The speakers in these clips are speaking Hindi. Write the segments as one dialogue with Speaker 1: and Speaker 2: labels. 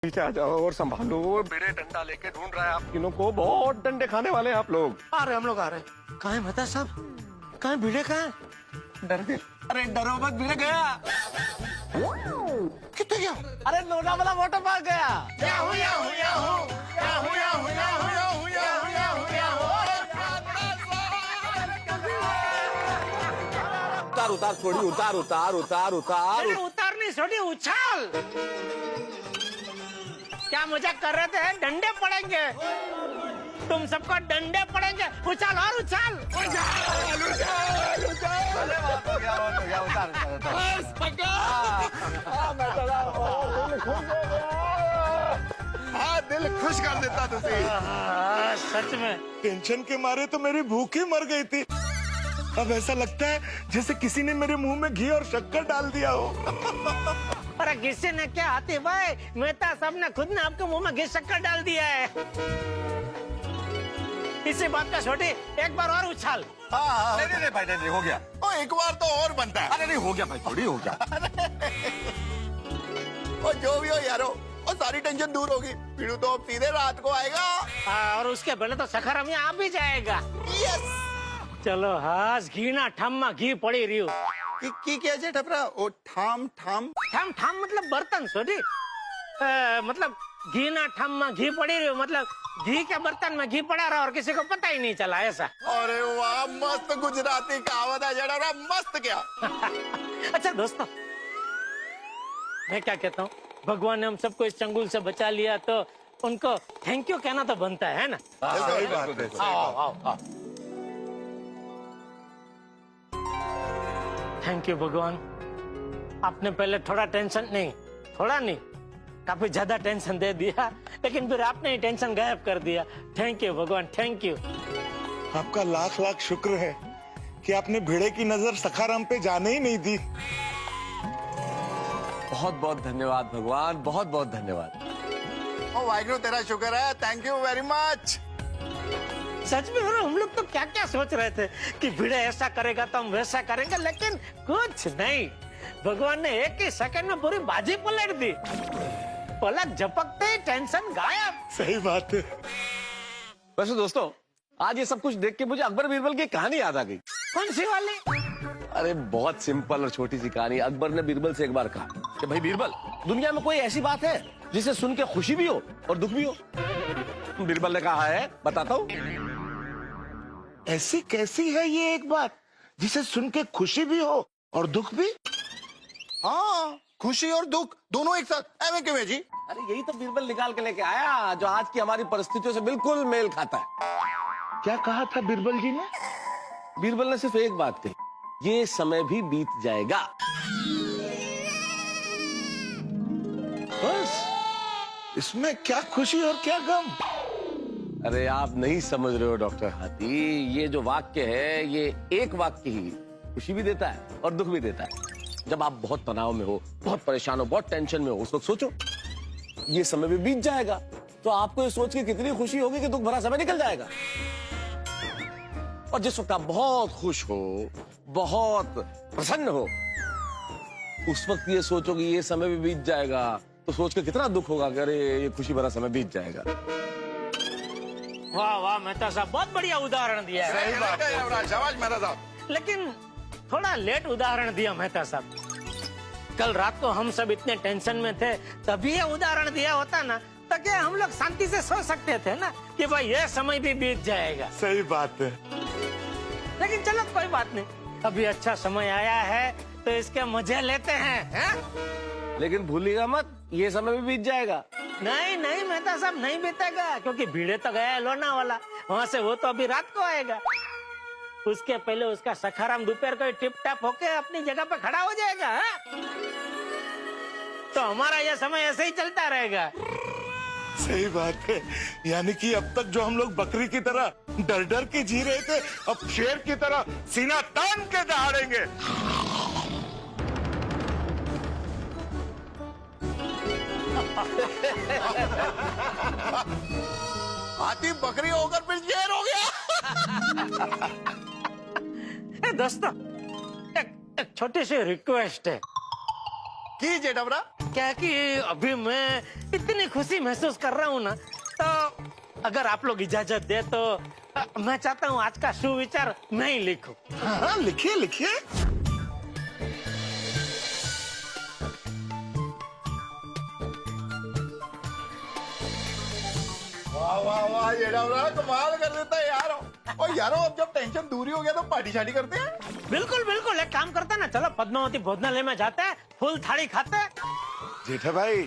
Speaker 1: पीछे आ जाओ और संभालो, बड़े डंडा लेके ढूंढ रहा है आप तीनों को, बहुत डंडे खाने वाले हैं आप लोग।
Speaker 2: आ रहे हम लोग आ रहे। कहाँ है मेहता साहब? कहाँ है भिड़े? कहाँ है?
Speaker 1: डर गए? अरे डरो मत, भिड़े गया।
Speaker 2: कितने गया?
Speaker 1: अरे लोना वाला वाटर पार्क गया। उतार उतार छोड़ी, उतार उतार उतार उतार।
Speaker 2: उतारनी छोड़ी, उछाल। क्या मजाक कर रहे थे? डंडे पड़ेंगे, तुम सबको डंडे पड़ेंगे। उछाल और उछाल।
Speaker 3: दिल खुश कर देता तुझे।
Speaker 2: सच में
Speaker 3: टेंशन के मारे तो मेरी भूख ही मर गई थी। अब ऐसा लगता है जैसे किसी ने मेरे मुंह में घी और शक्कर डाल दिया हो।
Speaker 2: अरे किसी ने क्या आती भाई, मेहता साहब ने खुद ने आपके मुंह में घी शक्कर डाल दिया है। इसी बात का छोटी, एक बार और उछाल।
Speaker 1: नहीं भाई, नहीं हो गया।
Speaker 3: ओ एक बार तो और बनता है।
Speaker 1: अरे नहीं हो गया भाई, थोड़ी हो गया।
Speaker 3: ओ जो भी हो यारो, और सारी टेंशन दूर होगी। पीड़ू तो सीधे रात को आएगा।
Speaker 2: और उसके पहले तो सखर में आ भी जाएगा।
Speaker 3: यस।
Speaker 2: चलो हास, घी ना ठम्मा घी पड़ी रही हो।
Speaker 3: की क्या है ठपरा? ओ ठाम ठाम
Speaker 2: ठम ठम मतलब बर्तन छोटी, मतलब घी ना ठम्मा घी पड़ी रही हो, मतलब घी के बर्तन में घी पड़ा रहा और किसी को पता ही नहीं चला, ऐसा।
Speaker 3: अरे वाह, मस्त गुजराती कहावत है जड़ा, मस्त क्या।
Speaker 2: अच्छा दोस्तों, मैं क्या कहता हूँ, भगवान ने हम सबको इस चंगुल से बचा लिया तो उनको थैंक यू कहना तो बनता है ना।
Speaker 3: सही बात है।
Speaker 2: आओ आओ आओ। थैंक यू भगवान, आपने पहले थोड़ा टेंशन नहीं, थोड़ा नहीं, काफी ज्यादा टेंशन दे दिया, लेकिन फिर आपने ही टेंशन गायब कर दिया। थैंक यू भगवान, थैंक यू।
Speaker 3: आपका लाख लाख शुक्र है कि आपने भिड़े की नजर सखाराम पे जाने ही नहीं दी।
Speaker 1: बहुत बहुत धन्यवाद भगवान, बहुत बहुत धन्यवाद।
Speaker 3: ओ वाहिगुरु तेरा शुक्र है, थैंक यू वेरी मच।
Speaker 2: सच में हम लोग तो क्या क्या सोच रहे थे कि भिड़े ऐसा करेगा तो हम वैसा करेंगे, लेकिन कुछ नहीं, भगवान ने एक ही सेकंड में पूरी बाजी पलट दी। पलक झपकते ही टेंशन गायब।
Speaker 3: सही बात है।
Speaker 1: वैसे दोस्तों, आज ये सब कुछ देख के मुझे अकबर बीरबल की कहानी याद आ गई।
Speaker 2: कौन सी वाली?
Speaker 1: अरे बहुत सिंपल और छोटी सी कहानी। अकबर ने बीरबल से एक बार कहा कि भाई बीरबल, दुनिया में कोई ऐसी बात है जिसे सुन के खुशी भी हो और दुख भी हो? बीरबल ने कहा है, बताता हूँ।
Speaker 3: ऐसी कैसी है ये एक बात जिसे सुन के खुशी भी हो और दुख भी? हाँ, खुशी और दुख दोनों एक साथ ऐਵੇਂ क्यों है जी?
Speaker 1: अरे यही तो बीरबल निकाल के लेके आया जो आज की हमारी परिस्थितियों से बिल्कुल मेल खाता है।
Speaker 3: क्या कहा था बीरबल जी ने?
Speaker 1: बीरबल ने सिर्फ एक बात कही, ये समय भी बीत जाएगा।
Speaker 3: बस, इसमें क्या खुशी और क्या गम?
Speaker 1: अरे आप नहीं समझ रहे हो डॉक्टर हाथी, ये जो वाक्य है ये एक वाक्य ही खुशी भी देता है और दुख भी देता है। जब आप बहुत तनाव में हो, बहुत परेशान हो, बहुत टेंशन में हो, उस वक्त सोचो ये समय भी बीत जाएगा, तो आपको ये सोच के कितनी खुशी होगी कि दुख भरा समय निकल जाएगा। और जिस वक्त आप बहुत खुश हो, बहुत प्रसन्न हो, उस वक्त ये सोचो कि ये समय भी बीत जाएगा, तो सोच के कितना दुख होगा कि अरे ये खुशी भरा समय बीत जाएगा।
Speaker 2: वाह वाह मेहता साहब, बहुत बढ़िया उदाहरण दिया है।
Speaker 3: सही बात है, शाबाश मेहता साहब।
Speaker 2: लेकिन थोड़ा लेट उदाहरण दिया मेहता साहब। कल रात को हम सब इतने टेंशन में थे, तभी ये उदाहरण दिया होता ना, तो क्या हम लोग शांति से सो सकते थे ना कि भाई ये समय भी बीत जाएगा।
Speaker 3: सही बात है।
Speaker 2: लेकिन चलो कोई बात नहीं, अभी अच्छा समय आया है तो इसके मजे लेते हैं।
Speaker 1: लेकिन भूलिएगा मत, ये समय भी बीत जाएगा।
Speaker 2: नहीं नहीं मेहता साहब, नहीं बीतेगा, क्योंकि भिड़े तो गया है लोनावाला, वहाँ से वो तो अभी रात को आएगा। उसके पहले उसका सखाराम दोपहर को टिप टाप होके अपनी जगह पे खड़ा हो जाएगा। तो हमारा यह समय ऐसे ही चलता रहेगा।
Speaker 3: सही बात है, यानी कि अब तक जो हम लोग बकरी की तरह डर डर के जी रहे थे, अब शेर की तरह सीना तान के दहाड़ेंगे। हाथी बकरी होकर फिर शेर हो गया।
Speaker 2: दोस्तों, एक छोटी सी रिक्वेस्ट है।
Speaker 3: कीजिए डबरा।
Speaker 2: क्या है कि अभी मैं इतनी खुशी महसूस कर रहा हूँ ना, तो अगर आप लोग इजाजत दे तो मैं चाहता हूँ आज का सुविचार मैं ही लिखूं।
Speaker 3: हाँ हाँ, लिखिए लिखिए। वाह वाह वाह, ये डबरा कमाल कर देता है यार। और यारो, अब जब टेंशन दूरी हो गया तो पार्टी शार्टी करते हैं।
Speaker 2: बिल्कुल बिल्कुल, एक काम करते हैं ना, चलो पद्मावती भोजनालय में जाते हैं, फुल थाली खाते हैं।
Speaker 4: जेठा भाई,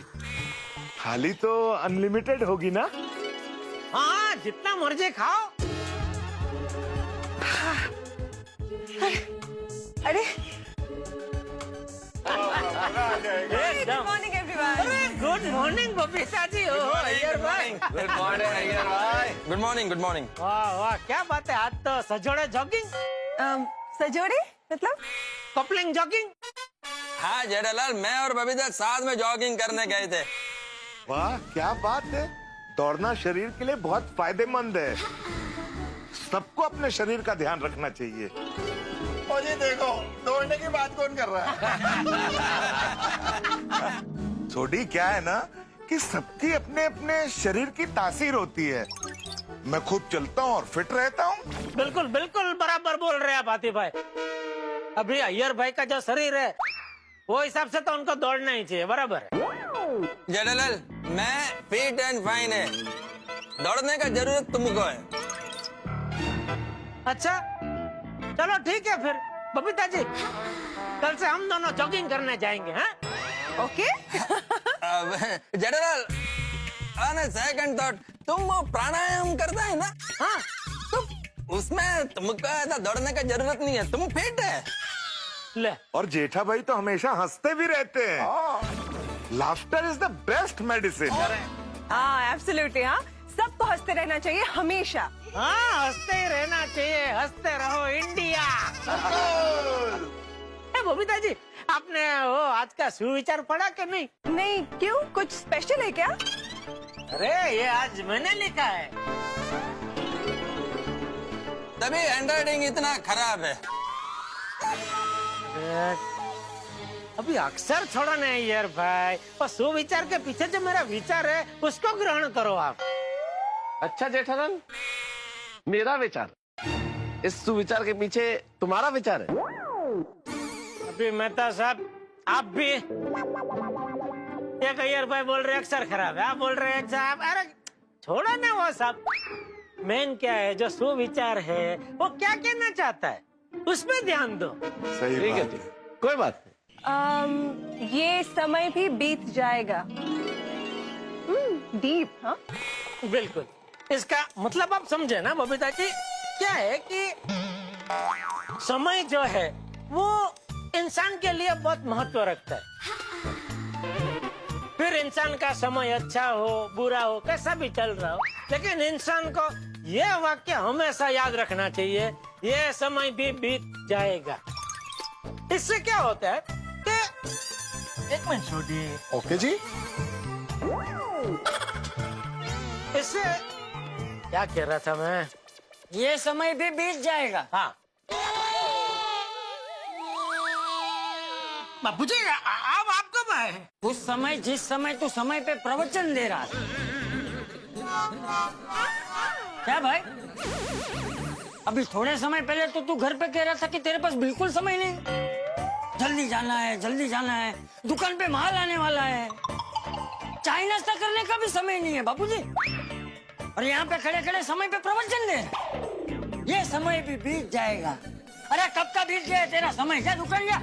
Speaker 4: थाली तो अनलिमिटेड होगी ना?
Speaker 2: हाँ, जितना मर्जी खाओ।
Speaker 5: अरे
Speaker 2: एकदम।
Speaker 5: Morning everyone.
Speaker 2: अरे गुड मॉर्निंग बबीता जी। ओ अय्यर भाई।
Speaker 1: गुड मॉर्निंग अय्यर भाई।
Speaker 6: Good morning, good morning.
Speaker 2: वाह वाह, क्या बात है, आज तो सजोड़े जॉगिंग,
Speaker 5: सजोड़े मतलब?
Speaker 2: Coupling jogging.
Speaker 6: हाँ जेठालाल, मैं और बबीता साथ में जॉगिंग करने गए थे।
Speaker 4: वाह, क्या बात है। दौड़ना शरीर के लिए बहुत फायदेमंद है। सबको अपने शरीर का ध्यान रखना चाहिए।
Speaker 3: और ये देखो, दौड़ने की बात कौन कर रहा है?
Speaker 4: छोटी, क्या है ना कि सबकी अपने अपने शरीर की तासीर होती है। मैं खुद चलता हूँ और फिट रहता हूँ।
Speaker 2: बिल्कुल बिल्कुल बराबर बोल रहे हैं आप आतिफ भाई। अभी अय्यर भाई का जो शरीर है वो हिसाब से तो उनको दौड़ना ही चाहिए, बराबर है।
Speaker 6: जेठालाल, मैं फिट एंड फाइन है, दौड़ने का जरूरत तुमको है।
Speaker 2: अच्छा चलो ठीक है फिर बबीता जी, कल से हम दोनों जॉगिंग करने जाएंगे। हैं?
Speaker 5: Okay.
Speaker 6: Jethalal, on a second thought, तुम वो प्राणायाम करता है ना?
Speaker 2: हाँ,
Speaker 6: तो उसमें तुमको ऐसा दौड़ने का जरूरत नहीं है, तुम फिट है।
Speaker 2: ले।
Speaker 4: और जेठा भाई तो हमेशा हंसते भी रहते हैं। Laughter is the best medicine.
Speaker 5: हाँ एब्सोल्युटली। हाँ, सबको हंसते रहना चाहिए हमेशा।
Speaker 2: हाँ, हंसते ही रहना चाहिए, हंसते रहो इंडिया। बबीता जी, आपने वो आज का सुविचार पढ़ा कि नहीं?
Speaker 5: नहीं, क्यों? कुछ स्पेशल है क्या?
Speaker 2: अरे ये आज मैंने लिखा है।
Speaker 6: तभी हैंडराइटिंग इतना खराब है।
Speaker 2: अभी अक्सर छोड़ो नहीं यार भाई, और सुविचार के पीछे जो मेरा विचार है उसको ग्रहण करो आप।
Speaker 1: अच्छा जेठालाल, मेरा विचार, इस सुविचार के पीछे तुम्हारा विचार है?
Speaker 2: अभी मेहता साहब, आप भी एक अय्यर भाई बोल रहे अक्सर खराब है, आप बोल रहे हैं साहब। अरे छोड़ो ना वो सब, मेन क्या है, जो सुविचार है वो क्या कहना चाहता है उसमें ध्यान दो।
Speaker 4: सही
Speaker 1: ठीक है
Speaker 4: बात
Speaker 1: ठीक,
Speaker 4: है।
Speaker 1: कोई बात नहीं।
Speaker 5: ये समय भी बीत जाएगा। डीप। हाँ,
Speaker 2: बिल्कुल, इसका मतलब आप समझे ना बबीता जी। क्या है कि समय जो है वो इंसान के लिए बहुत महत्व रखता है। फिर इंसान का समय अच्छा हो बुरा हो कैसा भी चल रहा हो, लेकिन इंसान को यह वाक्य हमेशा याद रखना चाहिए, यह समय भी बीत जाएगा। इससे क्या होता है कि एक मिनट छोड़िए,
Speaker 3: ओके जी।
Speaker 2: इससे क्या कह रहा था मैं?
Speaker 7: ये समय भी बीत जाएगा।
Speaker 2: हाँ बापूजी, अब आप कब आए?
Speaker 7: उस समय जिस समय तू समय पे प्रवचन दे रहा था। क्या भाई, अभी थोड़े समय पहले तो तू घर पे कह रहा था कि तेरे पास बिल्कुल समय नहीं, जल्दी जाना है, जल्दी जाना है, दुकान पे माल आने वाला है, चाय नाश्ता करने का भी समय नहीं है बापूजी। और यहाँ पे खड़े खड़े समय पे प्रवचन दे, ये समय भी बीत जाएगा। अरे कब का बीत गया तेरा समय, क्या दुकान गया?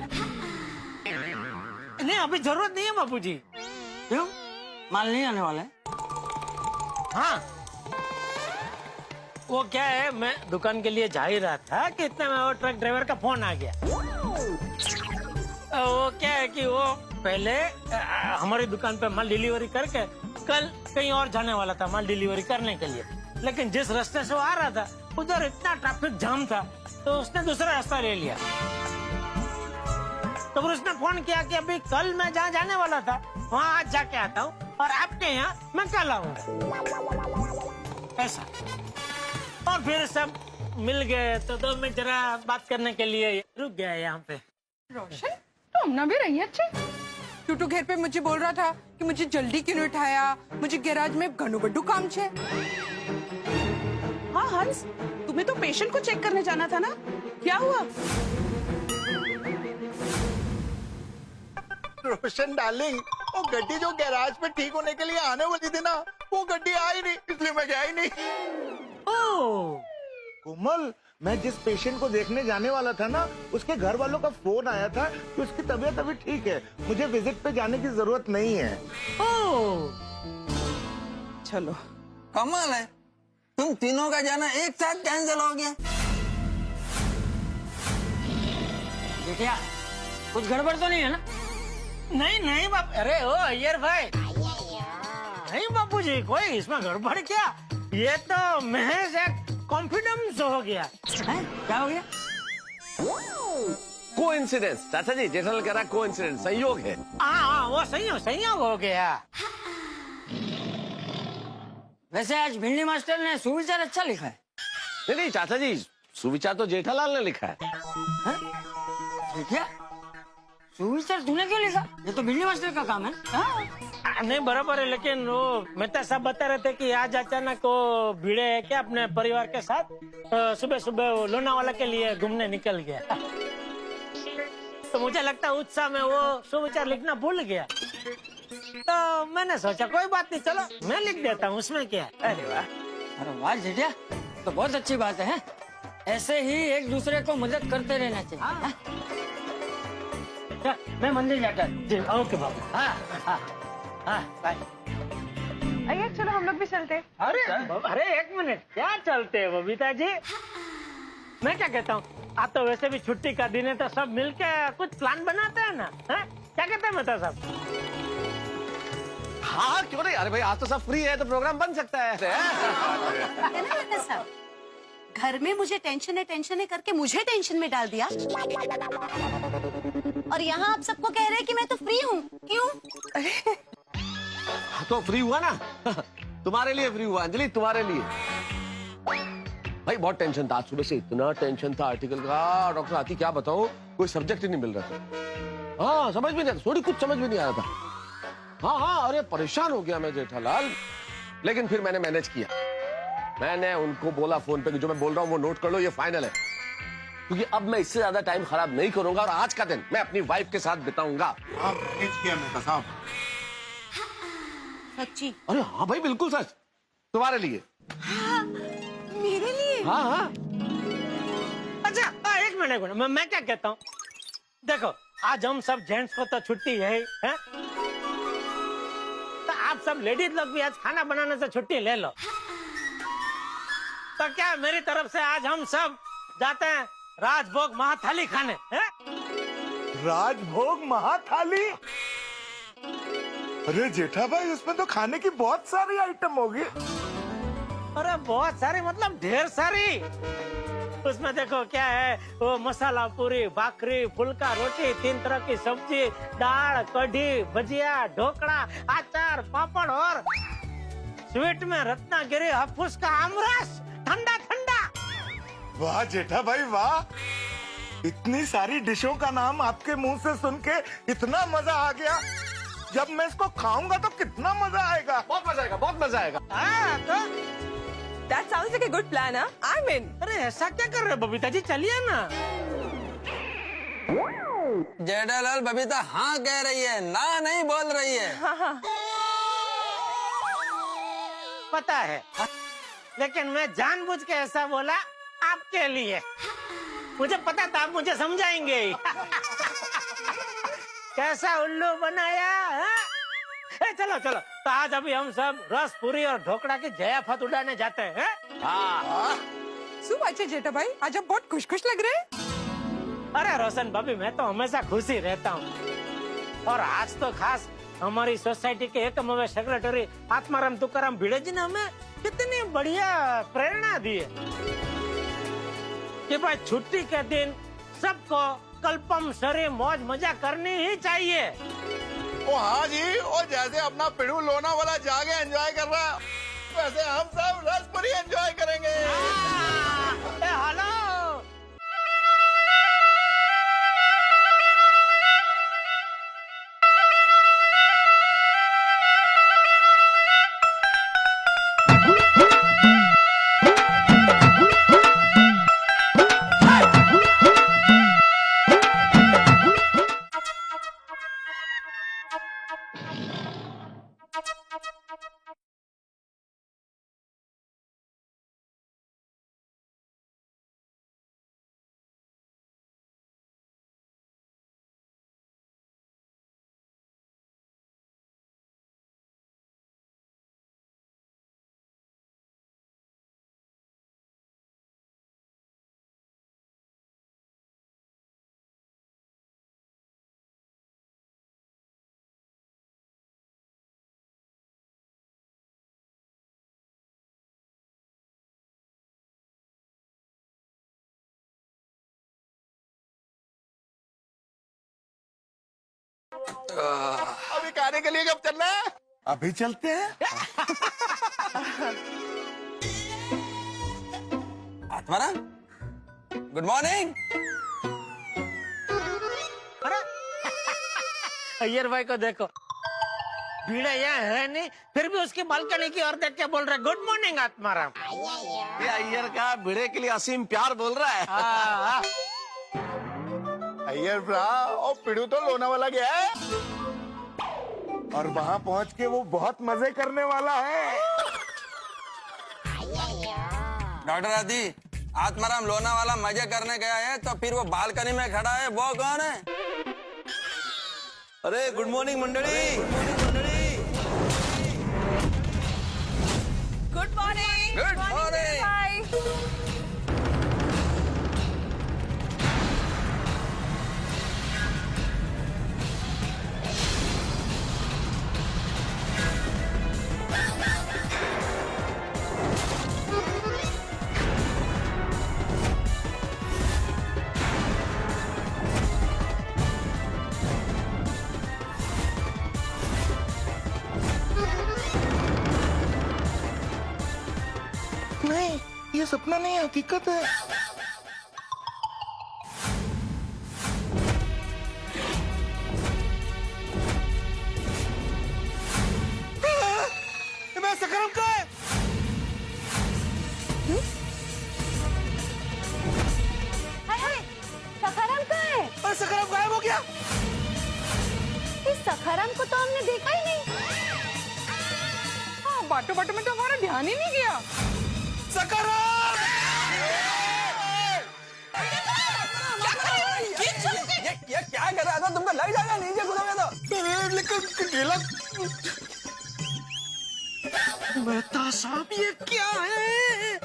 Speaker 2: नहीं, अभी जरूरत नहीं है बापूजी।
Speaker 7: क्यों, माल नहीं आने वाला है?
Speaker 2: हाँ, वो क्या है, मैं दुकान के लिए जा ही रहा था कि इतना में वो ट्रक ड्राइवर का फोन आ गया। वो क्या है कि वो पहले हमारी दुकान पे माल डिलीवरी करके कल कहीं और जाने वाला था माल डिलीवरी करने के लिए, लेकिन जिस रास्ते से वो आ रहा था उधर इतना ट्रैफिक जाम था तो उसने दूसरा रास्ता ले लिया। तो फिर उसने फोन किया कि अभी कल मैं जहाँ जाने वाला था वहाँ आज जाके आता हूँ और आपके यहाँ मैं कल आऊंगा, ऐसा। और फिर सब मिल गए तो 2 मिनट जरा बात करने के लिए रुक गया यहाँ पे।
Speaker 5: रोशन, तुम ना भी रही अच्छे।
Speaker 8: टूटू घर पे मुझे बोल रहा था कि मुझे जल्दी क्यों नहीं उठाया, मुझे गैराज में घणो बड्डू काम छे।
Speaker 9: हाँ हंस, तुम्हें तो पेशेंट को चेक करने जाना था ना, क्या हुआ?
Speaker 3: रोशन डार्लिंग, वो गड्डी जो गैराज पे ठीक होने के लिए आने वाली थी ना, वो गड्डी आई नहीं, इसलिए मैं गया ही नहीं।
Speaker 2: ओह,
Speaker 4: कोमल, मैं जिस पेशेंट को देखने जाने वाला था ना, उसके घर वालों का फोन आया था कि उसकी तबीयत अभी ठीक है, मुझे विजिट पे जाने की जरूरत नहीं है।
Speaker 2: ओह,
Speaker 9: चलो
Speaker 6: कमाल है, तुम तीनों का जाना एक साथ कैंसिल हो गया।
Speaker 7: जेठिया, कुछ गड़बड़ तो नहीं है ना?
Speaker 2: नहीं नहीं बाप, अरे ओ अय्यर भाई, नहीं बापूजी, कोई इसमें गड़बड़ क्या? ये तो महज एक कॉन्फिडेंस हो गया।
Speaker 7: हैं? क्या हो गया?
Speaker 1: कोइंसिडेंस, चाचा जी, जेठालाल कह रहा कोइंसिडेंस, संयोग है।
Speaker 2: हाँ, वो संयोग हो गया।
Speaker 7: वैसे आज भिंडी मास्टर ने सुविचार अच्छा लिखा है।
Speaker 1: नहीं नहीं चाचा जी, सुविचार तो जेठालाल ने लिखा है।
Speaker 7: जेठिया, सुविचार तूने क्यों लिखा? ये तो भिंडी मास्टर का काम है। हाँ?
Speaker 2: नहीं बराबर है, लेकिन वो मेहता साहब बता रहे थे कि आज अचानक वो भिड़े है क्या अपने परिवार के साथ, सुबह सुबह वो लोनावाला के लिए घूमने निकल गया। तो मुझे लगता है उत्साह में वो सुविचार लिखना भूल गया। तो मैंने सोचा कोई बात नहीं, चलो मैं लिख देता हूँ, उसमें क्या है। अरे वाह,
Speaker 7: अरे वाह जेठिया, तो बहुत अच्छी बात है। ऐसे ही एक दूसरे को मदद करते रहना चाहिए। हाँ? मैं मंदिर जाता हूँ।
Speaker 2: जी ओके बाबू। हाँ हाँ हाँ, बाय।
Speaker 5: आइए चलो हम लोग भी चलते हैं।
Speaker 2: अरे एक मिनट, क्या चलते हैं बबीता जी? मैं क्या कहता हूँ, आज तो वैसे भी छुट्टी का दिन है, तो सब मिलके कुछ प्लान बनाते हैं ना, है? क्या कहते हैं मेहता साहब?
Speaker 1: हाँ क्यों नहीं, अरे भाई आज तो सब फ्री है तो प्रोग्राम बन सकता है।
Speaker 10: है ना मेहता साहब, घर में मुझे टेंशन है करके मुझे टेंशन में डाल दिया, और यहाँ आप सबको कह रहे हैं कि मैं तो फ्री हूँ। क्यों?
Speaker 1: तो फ्री हुआ ना, तुम्हारे लिए फ्री हुआ अंजलि, तुम्हारे लिए। भाई बहुत टेंशन था, आज सुबह से इतना टेंशन था आर्टिकल का, डॉक्टर आती क्या बताऊं, कोई सब्जेक्ट ही नहीं मिल रहा था। हाँ समझ भी नहीं आता, थोड़ी कुछ समझ भी नहीं आ रहा था। हाँ, अरे परेशान हो गया मैं जेठालाल, लेकिन फिर मैंने मैनेज किया। मैंने उनको बोला फोन पे कि जो मैं बोल रहा हूँ वो नोट कर लो, ये फाइनल है, क्योंकि अब मैं इससे ज्यादा टाइम खराब नहीं करूंगा और आज का दिन मैं अपनी वाइफ के साथ बिताऊंगा।
Speaker 3: आप किया मेहता साहब?
Speaker 10: सच्ची?
Speaker 1: अरे हाँ भाई बिल्कुल सच, तुम्हारे लिए।
Speaker 10: हाँ, मेरे लिए?
Speaker 1: हाँ हाँ।
Speaker 2: अच्छा एक मिनट, मैं क्या कहता हूँ, देखो आज हम सब जेंट्स को तो छुट्टी है, तो आप सब लेडीज लोग भी आज खाना बनाने से छुट्टी ले लो। तो क्या मेरी तरफ से आज हम सब जाते हैं राजभोग महाथाली खाने, हैं?
Speaker 4: राजभोग महाथाली? अरे जेठा भाई, उसमें तो खाने की बहुत सारी आइटम होगी।
Speaker 2: अरे बहुत सारी मतलब ढेर सारी। उसमें देखो क्या है, वो मसाला पूरी, भाकरी, फुल्का रोटी, 3 तरह की सब्जी, दाल, कढ़ी, भजिया, ढोकड़ा, अचार, पापड़ और स्वीट में रत्नागिरी हाफूस का आमरस, ठंडा ठंडा।
Speaker 4: वाह जेठा भाई वाह, इतनी सारी डिशों का नाम आपके मुंह से सुन के इतना मजा आ गया। जब मैं इसको खाऊंगा तो कितना मजा आएगा।
Speaker 1: बहुत मजा आएगा, बहुत मजा आएगा।
Speaker 2: तो
Speaker 5: That sounds like a good plan, huh? I'm in.
Speaker 2: अरे ऐसा क्या कर रहे हो बबीता जी, चलिए ना।
Speaker 6: जेठालाल बबीता हाँ कह रही है, ना नहीं बोल रही है।
Speaker 2: पता है, लेकिन मैं जानबूझ के ऐसा बोला आपके लिए। मुझे पता था आप मुझे समझाएंगे ही। कैसा उल्लू बनाया है? चलो चलो, तो आज अभी हम सब रस पूरी और ढोकड़ा की जयाफत उड़ाने जाते हैं।
Speaker 8: सुबह जेठा भाई, आज आप बहुत खुश खुश लग रहे हैं।
Speaker 2: अरे रोशन भाभी, मैं तो हमेशा खुश ही रहता हूँ, और आज तो खास हमारी सोसाइटी के एकमेव सेक्रेटरी आत्माराम तुकाराम भिड़े जी ने हमें कितनी बढ़िया प्रेरणा दी है कि भाई छुट्टी के दिन सबको कल्पम सरे मौज मजा करनी ही चाहिए।
Speaker 3: ओ हाँ जी, और जैसे अपना पिड़ू लोना वाला जाके एंजॉय कर रहा है, वैसे हम सब रसपुरी एंजॉय करेंगे।
Speaker 2: हेलो,
Speaker 3: अभी खाने के लिए कब चलना है?
Speaker 4: अभी चलते हैं।
Speaker 6: Atmaram, good morning.
Speaker 2: अय्यर भाई को देखो, भीड़ा यहाँ है नहीं, फिर भी उसकी बालकनी की ओर देख के बोल रहा है गुड मॉर्निंग आत्माराम।
Speaker 1: ये अय्यर का भिड़े के लिए असीम प्यार बोल रहा है।
Speaker 2: हाँ,
Speaker 3: अय्यर ब्रा, और पिड़ू तो लोनावाला गया है
Speaker 4: और वहाँ पहुँच के वो बहुत मजे करने वाला है।
Speaker 6: डॉक्टर आदि, आत्माराम लोनावाला मजे करने गया है तो फिर वो बालकनी में खड़ा है, वो कौन है?
Speaker 1: अरे गुड मॉर्निंग मंडली।
Speaker 5: Good morning.
Speaker 6: Good morning.
Speaker 5: Bye.
Speaker 4: नहीं, ये सपना नहीं है, हकीकत है। मैं सकरम का है।
Speaker 10: सखाराम कहाँ है?
Speaker 4: और सकरम गायब हो गया।
Speaker 10: इस सखाराम को तो हमने देखा ही नहीं।
Speaker 8: हाँ, बाटो बाटो में तो हमारा ध्यान ही नहीं गया।
Speaker 4: सकरम!
Speaker 6: ये क्या कर रहा था? तुमको लग जाएगा नीचे कूदोगे तो।
Speaker 4: लेकिन ढीला। मेहता साहब, ये क्या है?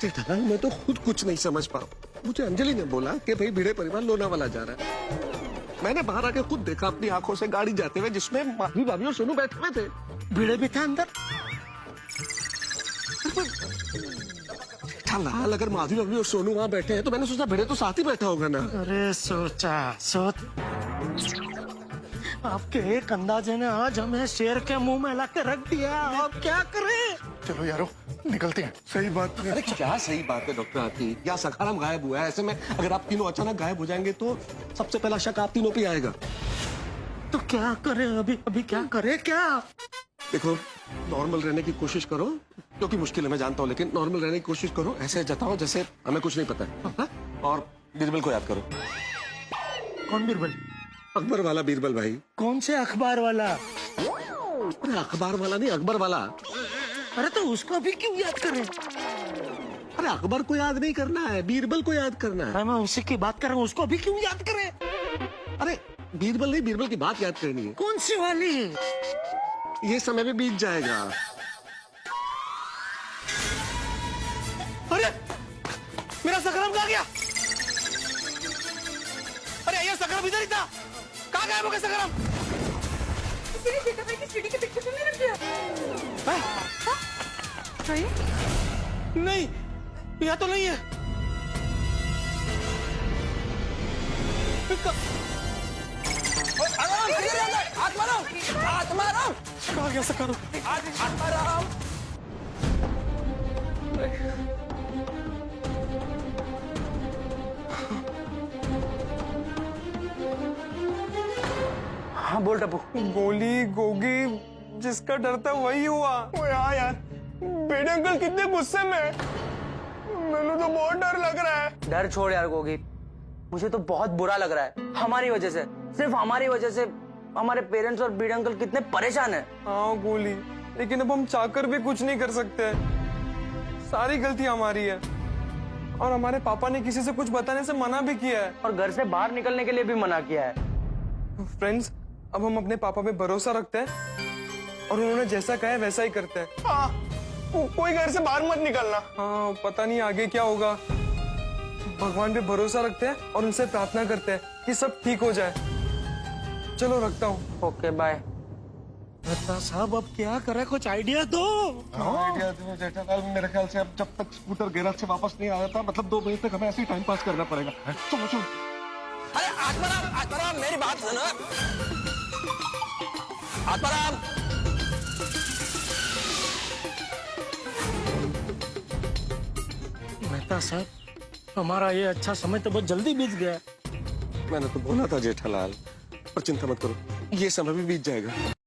Speaker 11: जेठालाल, मैं तो खुद कुछ नहीं समझ पा रहा। मुझे अंजलि ने बोला कि भाई भिड़े परिवार लोनावाला जा रहा है। मैंने बाहर आके खुद देखा अपनी आंखों से गाड़ी जाते हुए, जिसमें माधवी भाभी और सोनू बैठे हुए थे। भिड़े भी था अंदर। जेठालाल, अगर माधवी भाभी और सोनू वहां बैठे हैं तो मैंने सोचा भिड़े तो साथ ही बैठा होगा ना।
Speaker 2: अरे सोच आपके एक अंदाजे ने आज हमें शेर के मुंह में ला के रख दिया। अब क्या करें?
Speaker 4: चलो यारो, निकलते हैं। सही बात है।
Speaker 11: अरे क्या सही बात है डॉक्टर आती, या सखाराम गायब हुआ है। ऐसे में अगर आप तीनों अचानक गायब हो जाएंगे तो सबसे पहला शक आप तीनों पे आएगा।
Speaker 2: तो क्या करें अभी क्या करें? क्या
Speaker 11: देखो, नॉर्मल रहने की कोशिश करो, क्योंकि मुश्किल है मैं जानता हूँ, लेकिन नॉर्मल रहने की कोशिश करो। ऐसे जताओ जैसे हमें कुछ नहीं पता है। हाँ? और बीरबल को याद करो।
Speaker 2: कौन बीरबल?
Speaker 11: अकबर वाला बीरबल भाई।
Speaker 2: कौन से अखबार वाला?
Speaker 11: अरे अखबार वाला नहीं, अकबर वाला।
Speaker 2: अरे तो उसको अभी क्यों याद करें?
Speaker 11: अरे अकबर को याद नहीं करना है, बीरबल को याद करना है।
Speaker 2: मैं उसी की बात कर रहा हूँ, उसको अभी क्यों याद करें?
Speaker 11: अरे बीरबल नहीं, बीरबल की बात याद करनी है।
Speaker 2: कौन सी वाली?
Speaker 11: ये समय भी बीत जाएगा।
Speaker 4: अरे मेरा सकरम कहाँ गया? अरे ये सकरम इधर ही था। कहाँ गायब हो गया सकरम?
Speaker 8: किसी ने जेठा भाई की सीढ़ी के पीछे तो नहीं रख दिया? सही?
Speaker 4: नहीं, यहाँ तो नहीं है।
Speaker 6: आत्माराम,
Speaker 4: कहाँ गया सकरम?
Speaker 6: आत्माराम।
Speaker 7: हाँ बोल टप्पू।
Speaker 4: गोली गोगी जिसका डर था वही हुआ। ओए हाँ यार, बेटे अंकल कितने गुस्से में है। मैंने तो बहुत डर लग रहा है।
Speaker 7: डर छोड़ यार गोगी, मुझे तो बहुत बुरा लग रहा है। हमारी वजह से, सिर्फ हमारी वजह से हमारे पेरेंट्स और बीड़ अंकल कितने परेशान हैं।
Speaker 4: हाँ गोली, लेकिन अब हम चाहकर भी कुछ नहीं कर सकते। सारी गलती हमारी है और हमारे पापा ने किसी से कुछ बताने से मना भी किया है
Speaker 7: और घर से बाहर निकलने के लिए भी मना किया है।
Speaker 4: फ्रेंड्स, अब हम अपने पापा पे भरोसा रखते हैं और उन्होंने जैसा कहा है वैसा ही करते हैं। हाँ, कोई घर से बाहर मत निकलना। हाँ, पता नहीं आगे क्या होगा। भगवान पे भरोसा रखते हैं और उनसे प्रार्थना करते हैं कि सब ठीक हो जाए। चलो रखता हूँ।
Speaker 7: Okay bye.
Speaker 2: मेहता साहब, अब क्या करें? कुछ आइडिया दो।
Speaker 11: आइडिया दो जेठालाल। मेरे ख्याल से अब जब तक स्कूटर गैराज से वापस नहीं आया था, मतलब 2 बजे तक हमें ऐसे ही टाइम पास करना पड़ेगा। चलो चलो।
Speaker 6: अरे आत्माराम मेरी बात सुनो। आत्माराम
Speaker 2: मेहता साहब, हमारा ये अच्छा समय तो बहुत जल्दी बीत गया।
Speaker 11: मैंने तो बोला था जेठालाल, पर चिंता मत करो, ये समय भी बीत जाएगा।